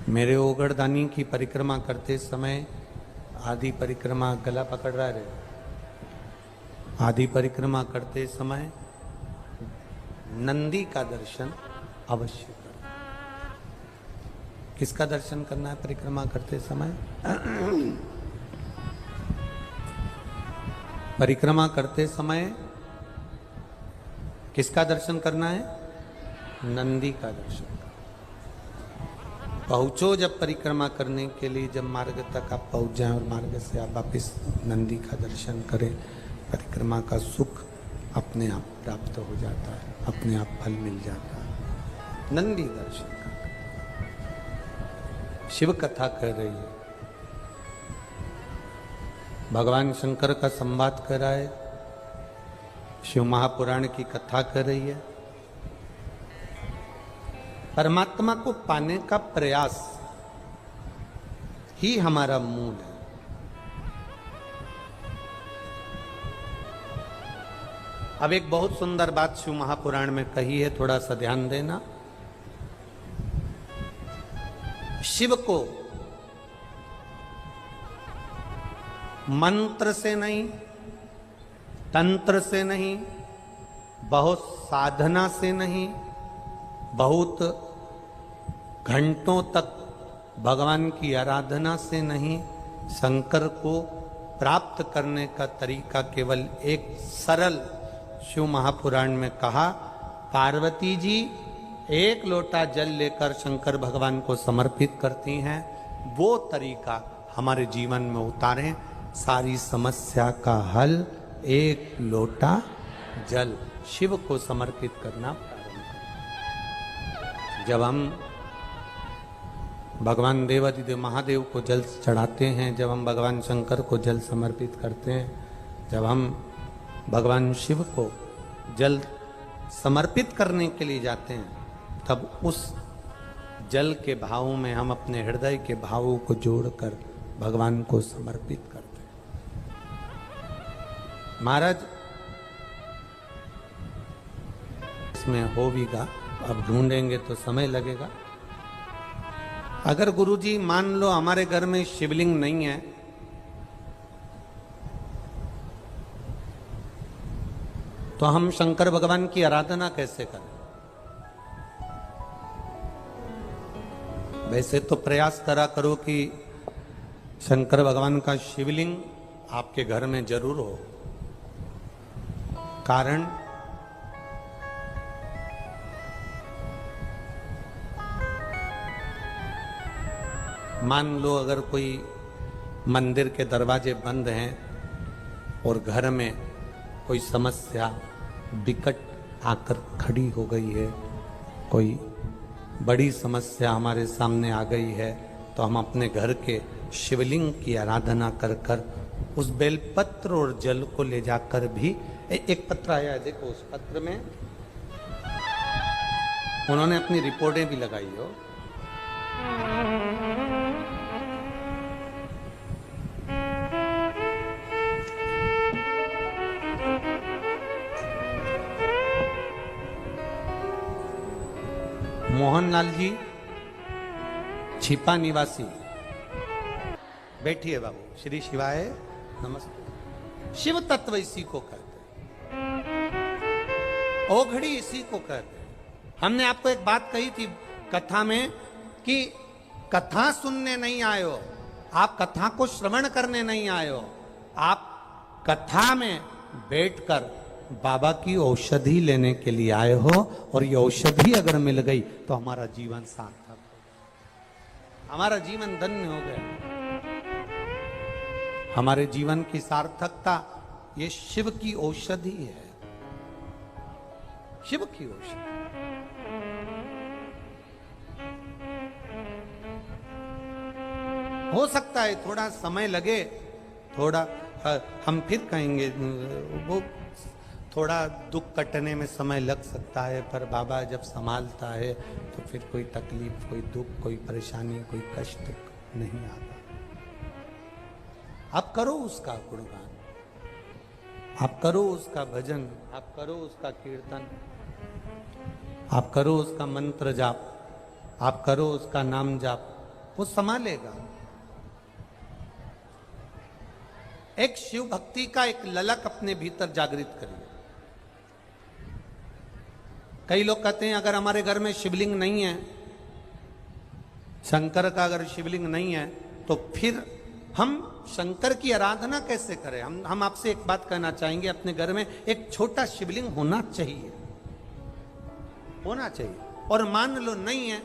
मेरे ओगड़दानी की परिक्रमा करते समय आदि परिक्रमा गला पकड़ रहा है। आदि परिक्रमा करते समय नंदी का दर्शन अवश्य करना। किसका दर्शन करना है परिक्रमा करते समय? परिक्रमा करते समय किसका दर्शन करना है? नंदी का दर्शन करना। पहुंचो जब परिक्रमा करने के लिए, जब मार्ग तक आप पहुंच जाएं और मार्ग से आप वापिस नंदी का दर्शन करें, परिक्रमा का सुख अपने आप प्राप्त हो जाता है, अपने आप फल मिल जाता है। नंदी दर्शन का शिव कथा कह रही है, भगवान शंकर का संवाद कर रहा है, शिव महापुराण की कथा कर रही है। परमात्मा को पाने का प्रयास ही हमारा मूल है। अब एक बहुत सुंदर बात शिव महापुराण में कही है, थोड़ा सा ध्यान देना। शिव को मंत्र से नहीं, तंत्र से नहीं, बहुत साधना से नहीं, बहुत घंटों तक भगवान की आराधना से नहीं, शंकर को प्राप्त करने का तरीका केवल एक सरल शिव महापुराण में कहा। पार्वती जी एक लोटा जल लेकर शंकर भगवान को समर्पित करती हैं, वो तरीका हमारे जीवन में उतारें। सारी समस्या का हल एक लोटा जल, शिव को समर्पित करना प्रारंभ करें। जब हम भगवान देवादिदेव महादेव को जल चढ़ाते हैं, जब हम भगवान शंकर को जल समर्पित करते हैं, जब हम भगवान शिव को जल समर्पित करने के लिए जाते हैं, तब उस जल के भाव में हम अपने हृदय के भावों को जोड़कर भगवान को समर्पित करते हैं। महाराज इसमें होगा, अब ढूंढेंगे तो समय लगेगा। अगर गुरुजी मान लो हमारे घर में शिवलिंग नहीं है, तो हम शंकर भगवान की आराधना कैसे करें? वैसे तो प्रयास करा करो कि शंकर भगवान का शिवलिंग आपके घर में जरूर हो। कारण मान लो अगर कोई मंदिर के दरवाजे बंद हैं और घर में कोई समस्या विकट आकर खड़ी हो गई है, कोई बड़ी समस्या हमारे सामने आ गई है, तो हम अपने घर के शिवलिंग की आराधना कर कर उस बेलपत्र और जल को ले जाकर भी एक पत्र आया है, देखो उस पत्र में उन्होंने अपनी रिपोर्टें भी लगाई हो। मोहनलाल जी छिपा निवासी, बैठिए बाबू। श्री शिवाय नमस्ते। शिव तत्व इसी को कहते हैं, ओघड़ी इसी को कहते हैं। हमने आपको एक बात कही थी कथा में कि कथा सुनने नहीं आए हो, आप कथा को श्रवण करने नहीं आए हो, आप कथा में बैठकर बाबा की औषधि लेने के लिए आए हो। और ये औषधि अगर मिल गई तो हमारा जीवन सार्थक हो, हमारा जीवन धन्य हो गया। हमारे जीवन की सार्थकता ये शिव की औषधि है, शिव की औषधि। हो सकता है थोड़ा समय लगे, थोड़ा हम फिर कहेंगे वो थोड़ा दुख कटने में समय लग सकता है, पर बाबा जब संभालता है तो फिर कोई तकलीफ, कोई दुख, कोई परेशानी, कोई कष्ट नहीं आता। आप करो उसका गुणगान, आप करो उसका भजन, आप करो उसका कीर्तन, आप करो उसका मंत्र जाप, आप करो उसका नाम जाप, वो संभालेगा। एक शिव भक्ति का एक ललक अपने भीतर जागृत करिए। कई लोग कहते हैं अगर हमारे घर में शिवलिंग नहीं है, शंकर का अगर शिवलिंग नहीं है, तो फिर हम शंकर की आराधना कैसे करें। हम आपसे एक बात कहना चाहेंगे, अपने घर में एक छोटा शिवलिंग होना चाहिए, होना चाहिए। और मान लो नहीं है,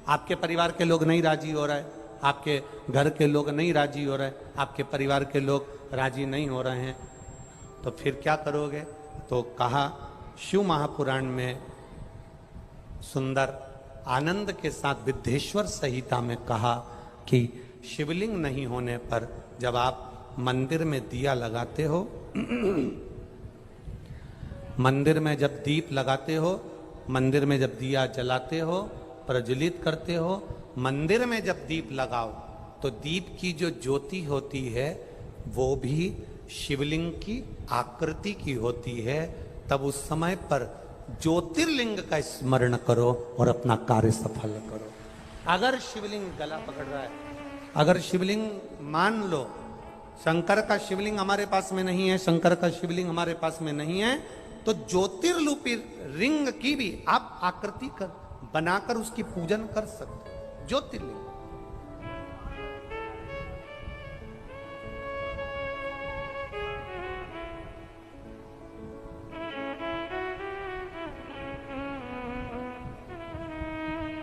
आपके परिवार के लोग नहीं राजी हो रहा है, आपके घर के लोग नहीं राजी हो रहे हैं, आपके परिवार के लोग राजी नहीं हो रहे हैं, तो फिर क्या करोगे। तो कहा शिव महापुराण में सुंदर आनंद के साथ विद्येश्वर संहिता में कहा कि शिवलिंग नहीं होने पर जब आप मंदिर में दिया लगाते हो, मंदिर में जब दीप लगाते हो, मंदिर में जब दिया जलाते हो, प्रज्वलित करते हो, मंदिर में जब दीप लगाओ तो दीप की जो ज्योति होती है वो भी शिवलिंग की आकृति की होती है। तब उस समय पर ज्योतिर्लिंग का स्मरण करो और अपना कार्य सफल करो। अगर शिवलिंग गला पकड़ रहा है, अगर शिवलिंग मान लो शंकर का शिवलिंग हमारे पास में नहीं है, शंकर का शिवलिंग हमारे पास में नहीं है, तो ज्योतिर्लिपि रिंग की भी आप आकृति कर बनाकर उसकी पूजन कर सकते हो। ज्योतिर्लिंग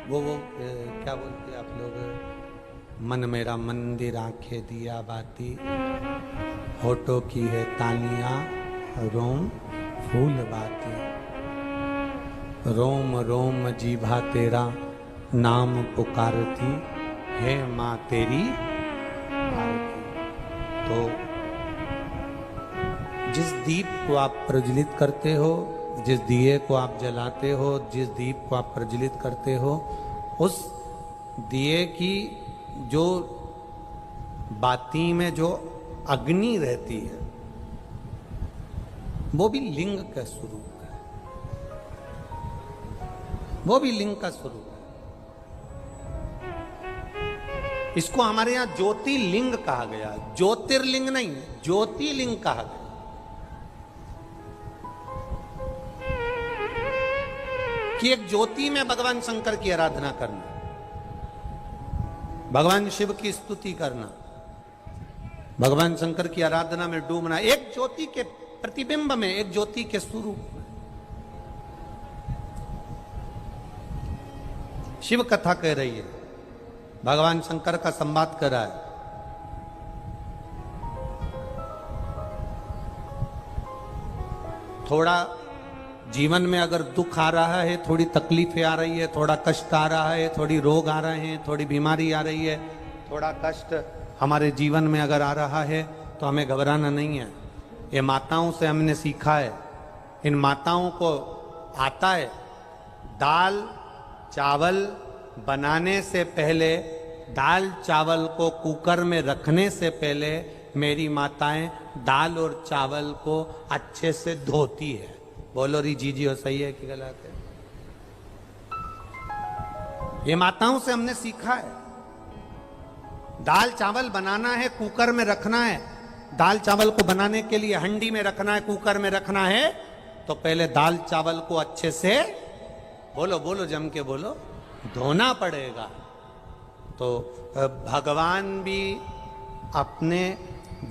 वो क्या बोलते हैं आप लोग, मन मेरा मंदिर आंखें दिया बाती, होठों की है तालियां रोम फूल बाती, रोम रोम जीभा तेरा नाम पुकारती है माँ तेरी आरती। तो जिस दीप को आप प्रज्वलित करते हो, जिस दिए को आप जलाते हो, जिस दीप को आप प्रज्वलित करते हो, उस दिए की जो बाती में जो अग्नि रहती है वो भी लिंग का स्वरूप है, वो भी लिंग का स्वरूप है। इसको हमारे यहां ज्योतिर्लिंग कहा गया, ज्योतिर्लिंग नहीं, ज्योतिर्लिंग कहा गया। कि एक ज्योति में भगवान शंकर की आराधना करना, भगवान शिव की स्तुति करना, भगवान शंकर की आराधना में डूबना, एक ज्योति के प्रतिबिंब में, एक ज्योति के स्वरूप में। शिव कथा कह रही है, भगवान शंकर का संवाद कर रहा है। थोड़ा जीवन में अगर दुख आ रहा है, थोड़ी तकलीफें आ रही है, थोड़ा कष्ट आ रहा है, थोड़ी रोग आ रहे हैं, थोड़ी बीमारी आ रही है, थोड़ा कष्ट हमारे जीवन में अगर आ रहा है, तो हमें घबराना नहीं है। ये माताओं से हमने सीखा है, इन माताओं को आता है, दाल चावल बनाने से पहले, दाल चावल को कुकर में रखने से पहले मेरी माताएं दाल और चावल को अच्छे से धोती है। बोलो री जी हो, सही है कि गलत है? ये माताओं से हमने सीखा है। दाल चावल बनाना है, कुकर में रखना है। दाल चावल को बनाने के लिए हंडी में रखना है, कुकर में रखना है, तो पहले दाल चावल को अच्छे से, बोलो बोलो जम के बोलो, धोना पड़ेगा। तो भगवान भी अपने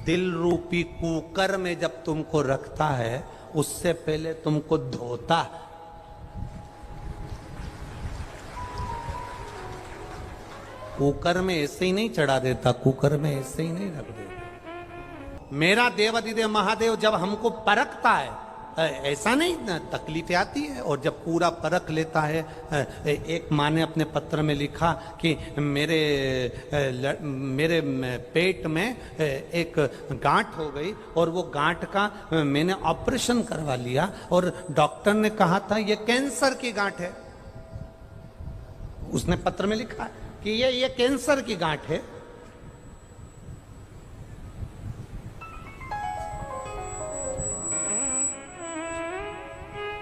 दिल रूपी कुकर में जब तुमको रखता है, उससे पहले तुमको धोता है। कुकर में ऐसे ही नहीं चढ़ा देता, कुकर में ऐसे ही नहीं रख देता। मेरा देवाधिदेव महादेव जब हमको परखता है, ऐसा नहीं, तकलीफें आती है, और जब पूरा परख लेता है। एक माँ ने अपने पत्र में लिखा कि मेरे पेट में एक गांठ हो गई और वो गांठ का मैंने ऑपरेशन करवा लिया, और डॉक्टर ने कहा था ये कैंसर की गांठ है। उसने पत्र में लिखा कि ये कैंसर की गांठ है।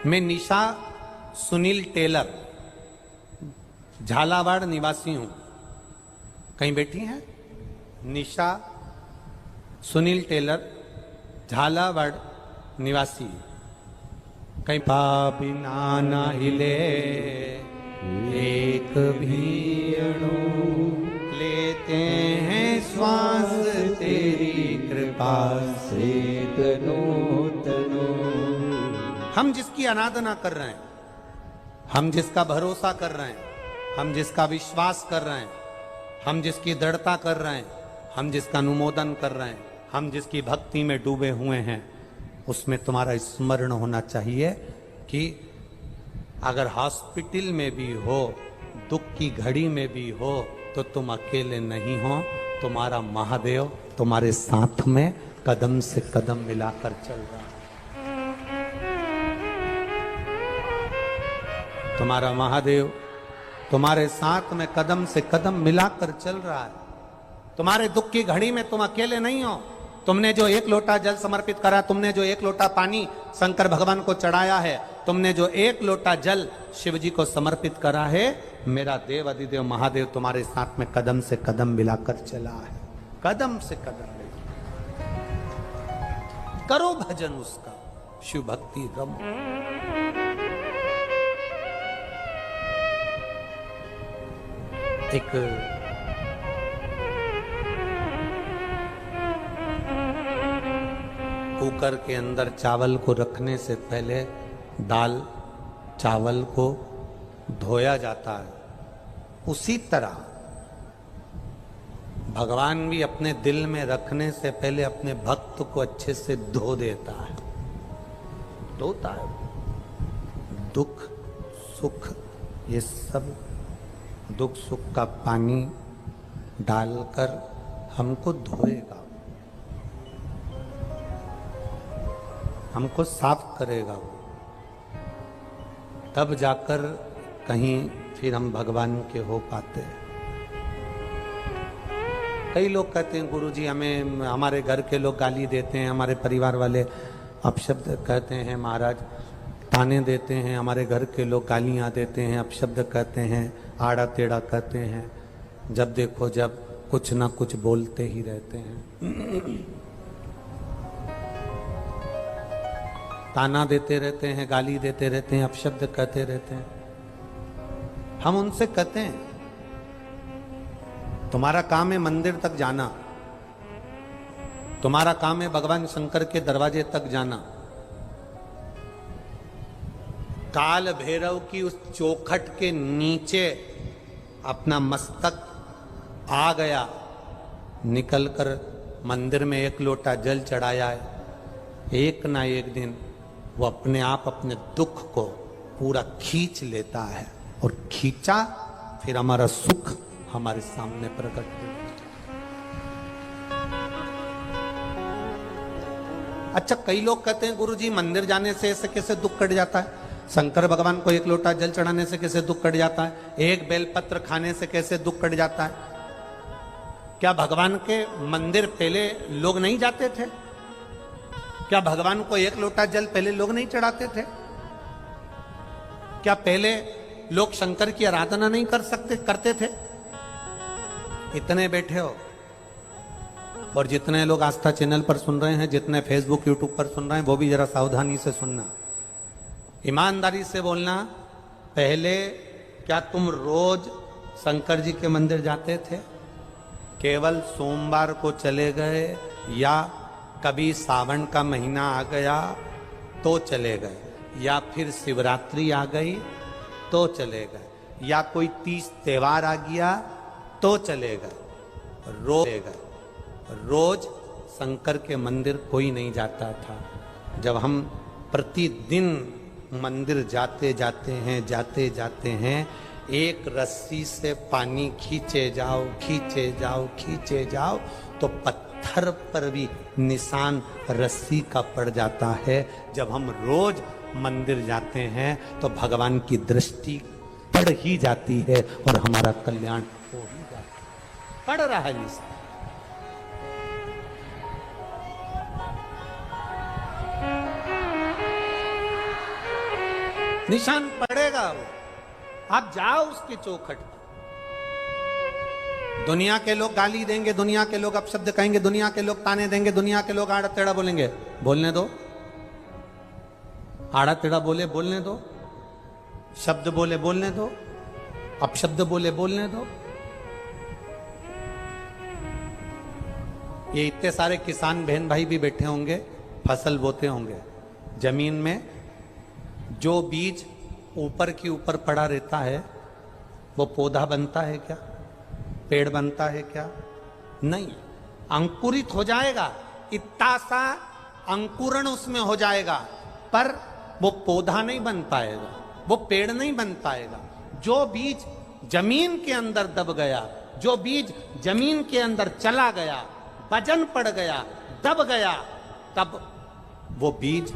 मैं निशा सुनील टेलर, झालावाड़ निवासी हूं। कहीं बैठी हैं निशा सुनील टेलर झालावाड़ निवासी, कहीं बिना ना हिले एक भी अणु, लेते हैं श्वास तेरी कृपा से तनो तनो। हम जिसकी आराधना कर रहे हैं, हम जिसका भरोसा कर रहे हैं, हम जिसका विश्वास कर रहे हैं, हम जिसकी दृढ़ता कर रहे हैं, हम जिसका अनुमोदन कर रहे हैं, हम जिसकी भक्ति में डूबे हुए हैं, उसमें तुम्हारा स्मरण होना चाहिए कि अगर हॉस्पिटल में भी हो, दुख की घड़ी में भी हो, तो तुम अकेले नहीं हो। तुम्हारा महादेव तुम्हारे साथ में कदम से कदम मिलाकर चल रहा है। तुम्हारा महादेव तुम्हारे साथ में कदम से कदम मिलाकर चल रहा है। तुम्हारे दुख की घड़ी में तुम अकेले नहीं हो। तुमने जो एक लोटा जल समर्पित करा, तुमने जो एक लोटा पानी शंकर भगवान को चढ़ाया है, तुमने जो एक लोटा जल शिव जी को समर्पित करा है, मेरा देव अधिदेव महादेव तुम्हारे साथ में कदम से कदम मिलाकर चला है। कदम से कदम मिला, करो भजन उसका, शिव भक्ति रम। एक कुकर के अंदर चावल को रखने से पहले दाल चावल को धोया जाता है, उसी तरह भगवान भी अपने दिल में रखने से पहले अपने भक्त को अच्छे से धो देता है, धोता है। दुख सुख ये सब दुख सुख का पानी डालकर हमको धोएगा, हमको साफ करेगा वो, तब जाकर कहीं फिर हम भगवान के हो पाते हैं। कई लोग कहते हैं गुरुजी हमें, हमारे घर के लोग गाली देते हैं, हमारे परिवार वाले अपशब्द कहते हैं, महाराज ताने देते हैं, हमारे घर के लोग गालियां देते हैं, अपशब्द कहते हैं, आड़ा टेढ़ा कहते हैं, जब देखो जब कुछ ना कुछ बोलते ही रहते हैं, ताना देते रहते हैं, गाली देते रहते हैं, अपशब्द कहते रहते हैं। हम उनसे कहते हैं तुम्हारा काम है मंदिर तक जाना, तुम्हारा काम है भगवान शंकर के दरवाजे तक जाना। काल भैरव की उस चौखट के नीचे अपना मस्तक आ गया, निकलकर मंदिर में एक लोटा जल चढ़ाया है, एक ना एक दिन वो अपने आप अपने दुख को पूरा खींच लेता है, और खींचा फिर हमारा सुख हमारे सामने प्रकट हो। अच्छा, कई लोग कहते हैं गुरुजी मंदिर जाने से ऐसे कैसे दुख कट जाता है, शंकर भगवान को एक लोटा जल चढ़ाने से कैसे दुख कट जाता है, एक बेलपत्र खाने से कैसे दुख कट जाता है। क्या भगवान के मंदिर पहले लोग नहीं जाते थे? क्या भगवान को एक लोटा जल पहले लोग नहीं चढ़ाते थे? क्या पहले लोग शंकर की आराधना नहीं करते थे? इतने बैठे हो और जितने लोग आस्था चैनल पर सुन रहे हैं, जितने फेसबुक यूट्यूब पर सुन रहे हैं, वो भी जरा सावधानी से सुनना, ईमानदारी से बोलना। पहले क्या तुम रोज शंकर जी के मंदिर जाते थे? केवल सोमवार को चले गए, या कभी सावन का महीना आ गया तो चले गए, या फिर शिवरात्रि आ गई तो चले गए, या कोई तीज त्योहार आ गया तो चले गए। रोज शंकर के मंदिर कोई नहीं जाता था। जब हम प्रतिदिन मंदिर जाते जाते हैं, एक रस्सी से पानी खींचे जाओ तो पत्थर पर भी निशान रस्सी का पड़ जाता है। जब हम रोज मंदिर जाते हैं तो भगवान की दृष्टि पड़ ही जाती है और हमारा कल्याण हो ही जाता है। पड़ रहा है निशान। निशान पड़ेगा वो, आप जाओ उसके चौखट पर। दुनिया के लोग गाली देंगे, दुनिया के लोग अपशब्द कहेंगे, दुनिया के लोग ताने देंगे, दुनिया के लोग आड़ा टेढ़ा बोलेंगे, बोलने दो। आड़ा टेढ़ा बोले बोलने दो, शब्द बोले बोलने दो, अपशब्द बोले बोलने दो। ये इतने सारे किसान बहन भाई भी बैठे होंगे, फसल बोते होंगे, जमीन में जो बीज ऊपर की ऊपर पड़ा रहता है वो पौधा बनता है क्या? पेड़ बनता है क्या? नहीं, अंकुरित हो जाएगा, इतना सा अंकुरण उसमें हो जाएगा, पर वो पौधा नहीं बन पाएगा, वो पेड़ नहीं बन पाएगा। जो बीज जमीन के अंदर दब गया, जो बीज जमीन के अंदर चला गया, वजन पड़ गया, दब गया, तब वो बीज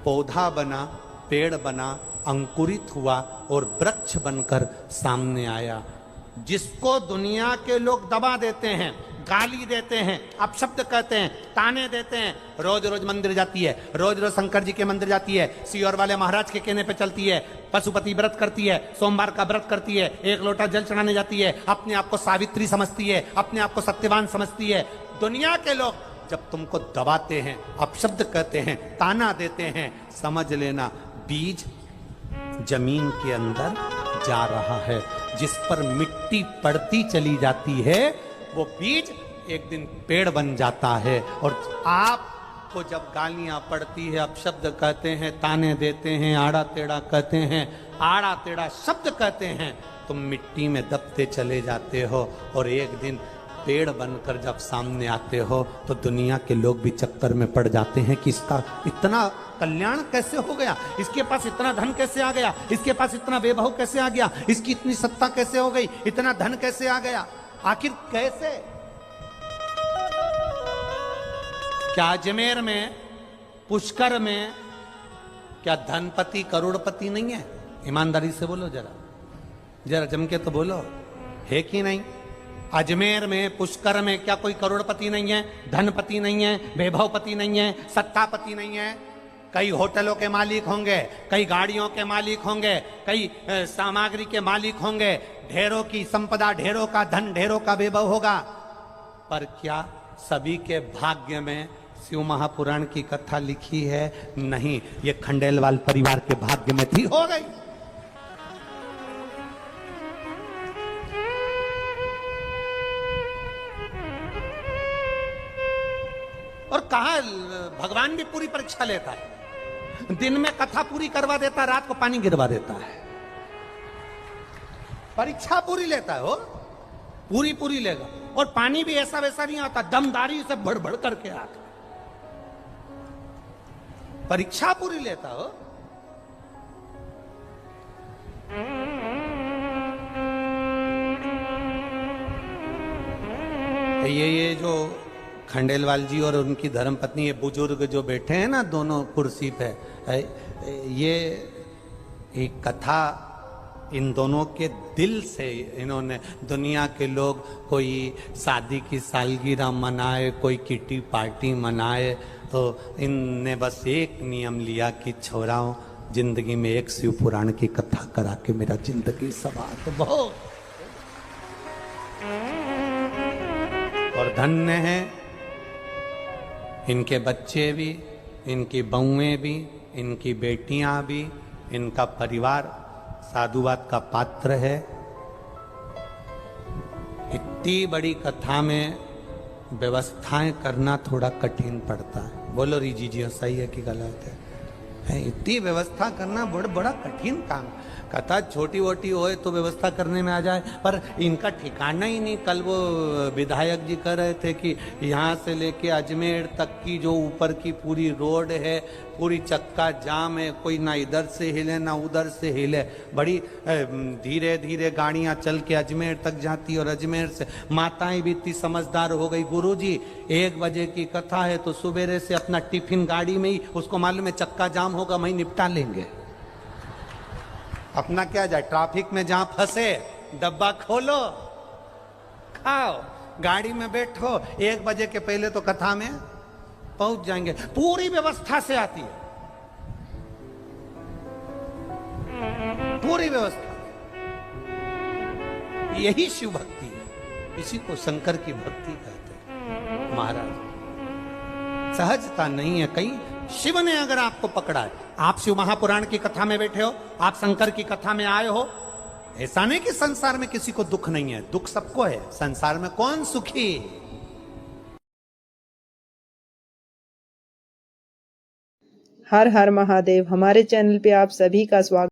पौधा बना, पेड़ बना, अंकुरित हुआ और वृक्ष बनकर सामने आया। जिसको दुनिया के लोग दबा देते हैं, गाली देते हैं, अपशब्द कहते हैं, ताने देते हैं, रोज रोज मंदिर जाती है, रोज रोज शंकर जी के मंदिर जाती है, सीहोर वाले महाराज के कहने पे चलती है, पशुपति व्रत करती है, सोमवार का व्रत करती है, एक लोटा जल चढ़ाने जाती है, अपने आप को सावित्री समझती है, अपने आप को सत्यवान समझती है। दुनिया के लोग जब तुमको दबाते हैं, अपशब्द कहते हैं, ताना देते हैं, समझ लेना बीज जमीन के अंदर जा रहा है। जिस पर मिट्टी पड़ती चली जाती है वो बीज एक दिन पेड़ बन जाता है। और आपको जब गालियां पड़ती है, अपशब्द कहते हैं, ताने देते हैं, आड़ा टेढ़ा कहते हैं, आड़ा टेढ़ा शब्द कहते हैं, तुम मिट्टी में दबते चले जाते हो और एक दिन पेड़ बनकर जब सामने आते हो तो दुनिया के लोग भी चक्कर में पड़ जाते हैं कि इसका इतना कल्याण कैसे हो गया, इसके पास इतना धन कैसे आ गया, इसके पास इतना वैभव कैसे आ गया, इसकी इतनी सत्ता कैसे हो गई, इतना धन कैसे आ गया, आखिर कैसे? क्या अजमेर में, पुष्कर में क्या धनपति करोड़पति नहीं है? ईमानदारी से बोलो, जरा जरा जम के तो बोलो, है कि नहीं? अजमेर में, पुष्कर में क्या कोई करोड़पति नहीं है, धनपति नहीं है, वैभवपति नहीं है, सत्तापति नहीं है? कई होटलों के मालिक होंगे, कई गाड़ियों के मालिक होंगे, कई सामग्री के मालिक होंगे, ढेरों की संपदा, ढेरों का धन, ढेरों का वैभव होगा, पर क्या सभी के भाग्य में शिव महापुराण की कथा लिखी है? नहीं, ये खंडेलवाल परिवार के भाग्य में थी, हो गई। और कहा भगवान भी पूरी परीक्षा लेता है, दिन में कथा पूरी करवा देता, रात को पानी गिरवा देता है, परीक्षा पूरी लेता है, वो पूरी पूरी लेगा। और पानी भी ऐसा वैसा नहीं आता, दमदारी से भड़ भड़ करके आता, परीक्षा पूरी लेता हो। ये जो खंडेलवाल जी और उनकी धर्मपत्नी, ये बुजुर्ग जो बैठे हैं ना दोनों कुर्सी पे, ये एक कथा इन दोनों के दिल से इन्होंने, दुनिया के लोग कोई शादी की सालगिरह मनाए, कोई किटी पार्टी मनाए, तो इनने बस एक नियम लिया कि छोराओं, जिंदगी में एक शिव पुराण की कथा करा के मेरा जिंदगी सवार तो बहुत। और धन्य है इनके बच्चे भी, इनकी बहुएं भी, इनकी बेटियां भी, इनका परिवार साधुवाद का पात्र है। इतनी बड़ी कथा में व्यवस्थाएं करना थोड़ा कठिन पड़ता है। बोलो रिजी जी, सही है कि गलत है? इतनी व्यवस्था करना बड़ा कठिन काम। कथा छोटी वोटी होए तो व्यवस्था करने में आ जाए, पर इनका ठिकाना ही नहीं। कल वो विधायक जी कह रहे थे कि यहाँ से लेके अजमेर तक की जो ऊपर की पूरी रोड है, पूरी चक्का जाम है, कोई ना इधर से हिले ना उधर से हिले, बड़ी धीरे धीरे गाड़ियाँ चल के अजमेर तक जाती, और अजमेर से माताएं भी इतनी समझदार हो गई, गुरुजी 1 बजे की कथा है तो सुबेरे से अपना टिफिन गाड़ी में ही, उसको मालूम है चक्का जाम होगा, वहीं निपटा लेंगे, अपना क्या जाए, ट्रैफिक में जहां फंसे डब्बा खोलो, खाओ, गाड़ी में बैठो, 1 बजे के पहले तो कथा में पहुंच जाएंगे। पूरी व्यवस्था से आती है, पूरी व्यवस्था। यही शिव भक्ति है। इसी को शंकर की भक्ति कहते हैं महाराज। सहजता नहीं है। कहीं शिव ने अगर आपको पकड़ा है, आप शिव महापुराण की कथा में बैठे हो, आप शंकर की कथा में आए हो, ऐसा नहीं कि संसार में किसी को दुख नहीं है, दुख सबको है। संसार में कौन सुखी? हर हर महादेव। हमारे चैनल पे आप सभी का स्वागत।